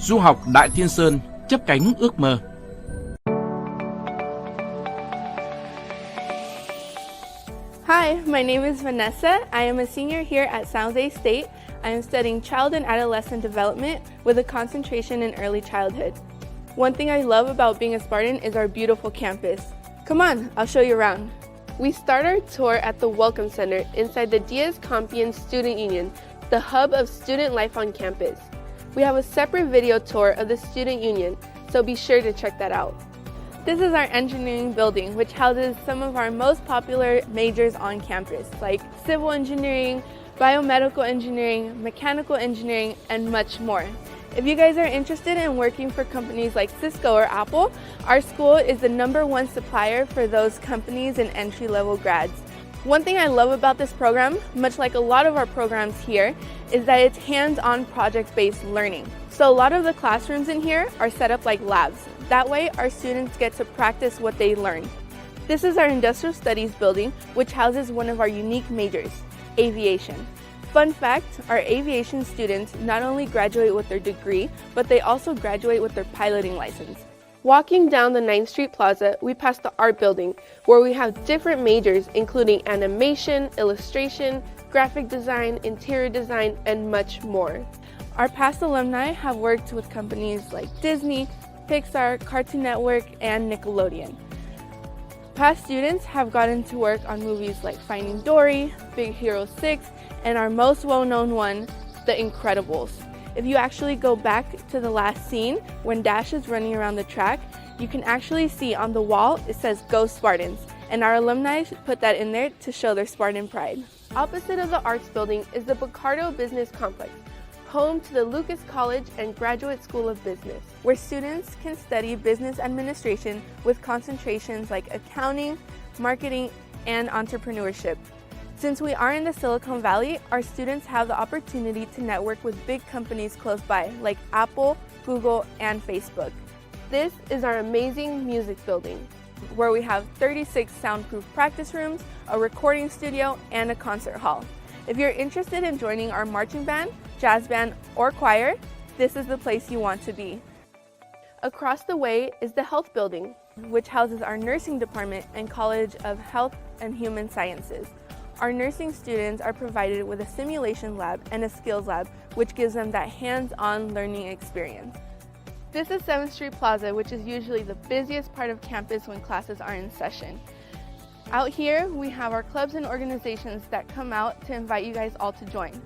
Du học Đại Thiên Sơn, chấp cánh ước mơ. Hi, my name is Vanessa. I am a senior here at San Jose State. I am studying child and adolescent development with a concentration in early childhood. One thing I love about being a Spartan is our beautiful campus. Come on, I'll show you around. We start our tour at the Welcome Center inside the Diaz-Compiègne Student Union, the hub of student life on campus. We have a separate video tour of the Student Union, so be sure to check that out. This is our engineering building, which houses some of our most popular majors on campus, like civil engineering, biomedical engineering, mechanical engineering, and much more. If you guys are interested in working for companies like Cisco or Apple, our school is the #1 supplier for those companies and entry-level grads. One thing I love about this program, much like a lot of our programs here, is that it's hands-on project-based learning. So a lot of the classrooms in here are set up like labs. That way, our students get to practice what they learn. This is our Industrial Studies building, which houses one of our unique majors, aviation. Fun fact, our aviation students not only graduate with their degree, but they also graduate with their piloting license. Walking down the 9th Street Plaza, we pass the art building, where we have different majors including animation, illustration, graphic design, interior design, and much more. Our past alumni have worked with companies like Disney, Pixar, Cartoon Network, and Nickelodeon. Past students have gotten to work on movies like Finding Dory, Big Hero 6, and our most well-known one, The Incredibles. If you actually go back to the last scene, when Dash is running around the track, you can actually see on the wall it says Go Spartans, and our alumni put that in there to show their Spartan pride. Opposite of the Arts Building is the Picardo Business Complex, home to the Lucas College and Graduate School of Business, where students can study business administration with concentrations like accounting, marketing, and entrepreneurship. Since we are in the Silicon Valley, our students have the opportunity to network with big companies close by, like Apple, Google, and Facebook. This is our amazing music building, where we have 36 soundproof practice rooms, a recording studio, and a concert hall. If you're interested in joining our marching band, jazz band, or choir, this is the place you want to be. Across the way is the Health Building, which houses our nursing department and College of Health and Human Sciences. Our nursing students are provided with a simulation lab and a skills lab, which gives them that hands-on learning experience. This is 7th Street Plaza, which is usually the busiest part of campus when classes are in session. Out here, we have our clubs and organizations that come out to invite you guys all to join.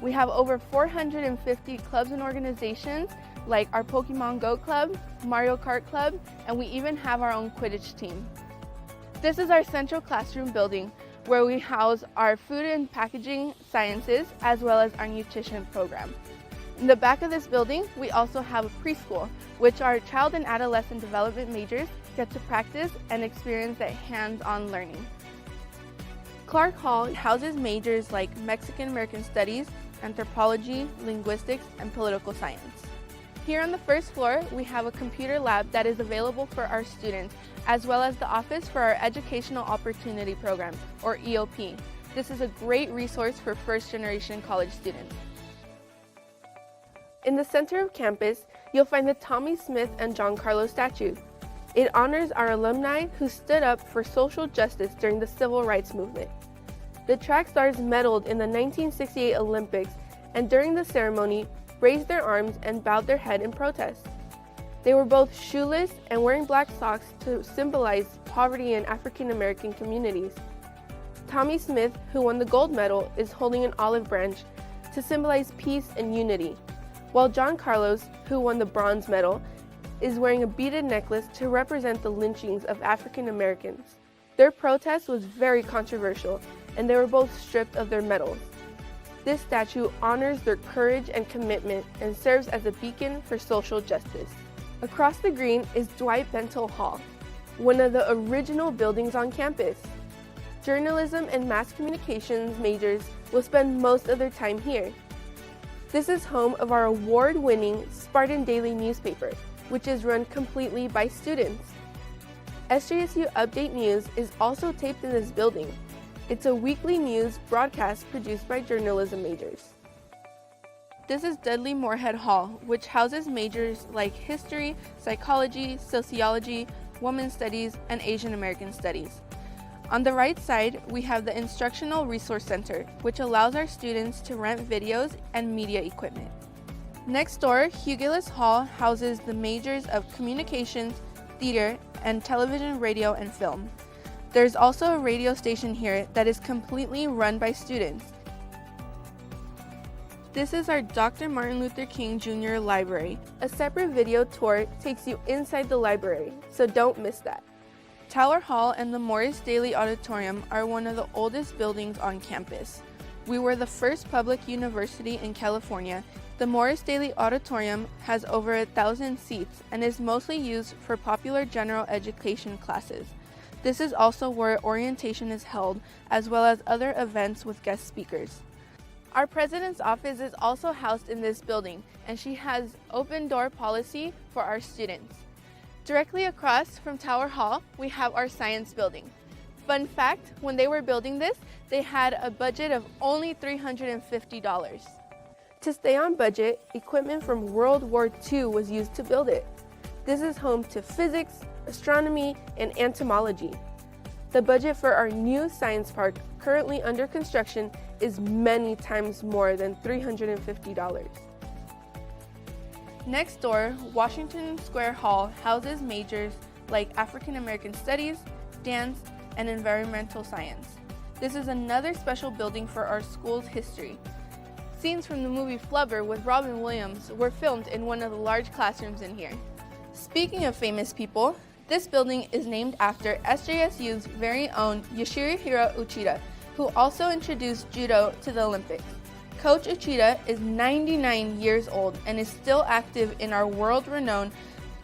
We have over 450 clubs and organizations, like our Pokemon Go Club, Mario Kart Club, and we even have our own Quidditch team. This is our central classroom building, where we house our food and packaging sciences as well as our nutrition program. In the back of this building, we also have a preschool, which our child and adolescent development majors get to practice and experience that hands-on learning. Clark Hall houses majors like Mexican American Studies, Anthropology, Linguistics, and Political Science. Here on the first floor, we have a computer lab that is available for our students, as well as the office for our Educational Opportunity Program, or EOP. This is a great resource for first-generation college students. In the center of campus, you'll find the Tommy Smith and John Carlos statues. It honors our alumni who stood up for social justice during the Civil Rights Movement. The track stars medaled in the 1968 Olympics, and during the ceremony, raised their arms and bowed their head in protest. They were both shoeless and wearing black socks to symbolize poverty in African American communities. Tommy Smith, who won the gold medal, is holding an olive branch to symbolize peace and unity, while John Carlos, who won the bronze medal, is wearing a beaded necklace to represent the lynchings of African Americans. Their protest was very controversial, and they were both stripped of their medals. This statue honors their courage and commitment and serves as a beacon for social justice. Across the green is Dwight Bentall Hall, one of the original buildings on campus. Journalism and mass communications majors will spend most of their time here. This is home of our award-winning Spartan Daily newspaper, which is run completely by students. SJSU Update News is also taped in this building. It's a weekly news broadcast produced by journalism majors. This is Dudley Moorhead Hall, which houses majors like history, psychology, sociology, women's studies, and Asian American studies. On the right side, we have the Instructional Resource Center, which allows our students to rent videos and media equipment. Next door, Hugh Hall houses the majors of communications, theater, and television, radio, and film. There's also a radio station here that is completely run by students. This is our Dr. Martin Luther King Jr. Library. A separate video tour takes you inside the library, so don't miss that. Tower Hall and the Morris Daly Auditorium are one of the oldest buildings on campus. We were the first public university in California. The Morris Daly Auditorium has over 1,000 seats and is mostly used for popular general education classes. This is also where orientation is held, as well as other events with guest speakers. Our president's office is also housed in this building, and she has open door policy for our students. Directly across from Tower Hall, we have our science building. Fun fact, when they were building this, they had a budget of only $350. To stay on budget, equipment from World War II was used to build it. This is home to physics, astronomy, and entomology. The budget for our new science park, currently under construction, is many times more than $350. Next door, Washington Square Hall houses majors like African American Studies, dance, and environmental science. This is another special building for our school's history. Scenes from the movie Flubber with Robin Williams were filmed in one of the large classrooms in here. Speaking of famous people, this building is named after SJSU's very own Yoshihiro Uchida, who also introduced judo to the Olympics. Coach Ichida is 99 years old and is still active in our world-renowned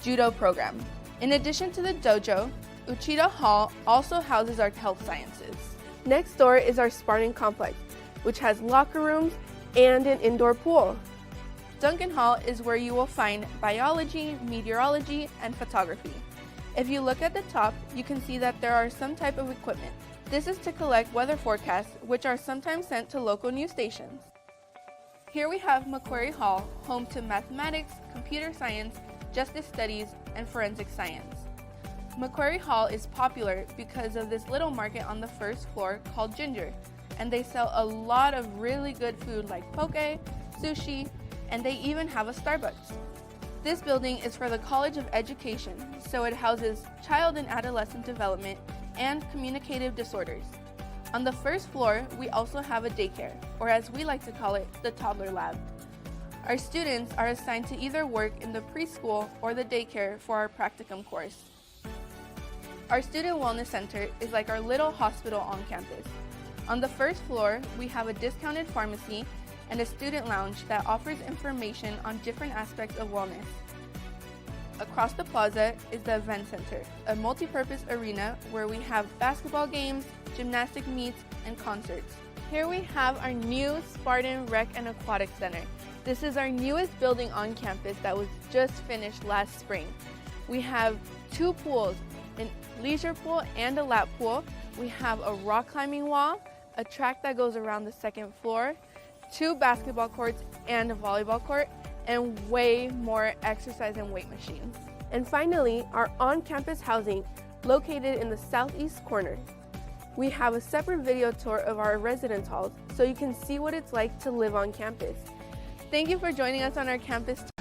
judo program. In addition to the dojo, Ichida Hall also houses our health sciences. Next door is our Spartan complex, which has locker rooms and an indoor pool. Duncan Hall is where you will find biology, meteorology, and photography. If you look at the top, you can see that there are some type of equipment. This is to collect weather forecasts, which are sometimes sent to local news stations. Here we have Macquarie Hall, home to mathematics, computer science, justice studies, and forensic science. Macquarie Hall is popular because of this little market on the first floor called Ginger, and they sell a lot of really good food like poke, sushi, and they even have a Starbucks. This building is for the College of Education, so it houses child and adolescent development and communicative disorders. On the first floor, we also have a daycare, or as we like to call it, the toddler lab. Our students are assigned to either work in the preschool or the daycare for our practicum course. Our Student Wellness Center is like our little hospital on campus. On the first floor, we have a discounted pharmacy and a student lounge that offers information on different aspects of wellness. Across the plaza is the Event Center, a multi-purpose arena where we have basketball games, gymnastic meets, and concerts. Here we have our new Spartan Rec and Aquatic Center. This is our newest building on campus that was just finished last spring. We have 2 pools, a leisure pool and a lap pool. We have a rock climbing wall, a track that goes around the second floor, 2 basketball courts and a volleyball court, and way more exercise and weight machines. And finally, our on-campus housing located in the southeast corner. We have a separate video tour of our residence halls so you can see what it's like to live on campus. Thank you for joining us on our campus tour.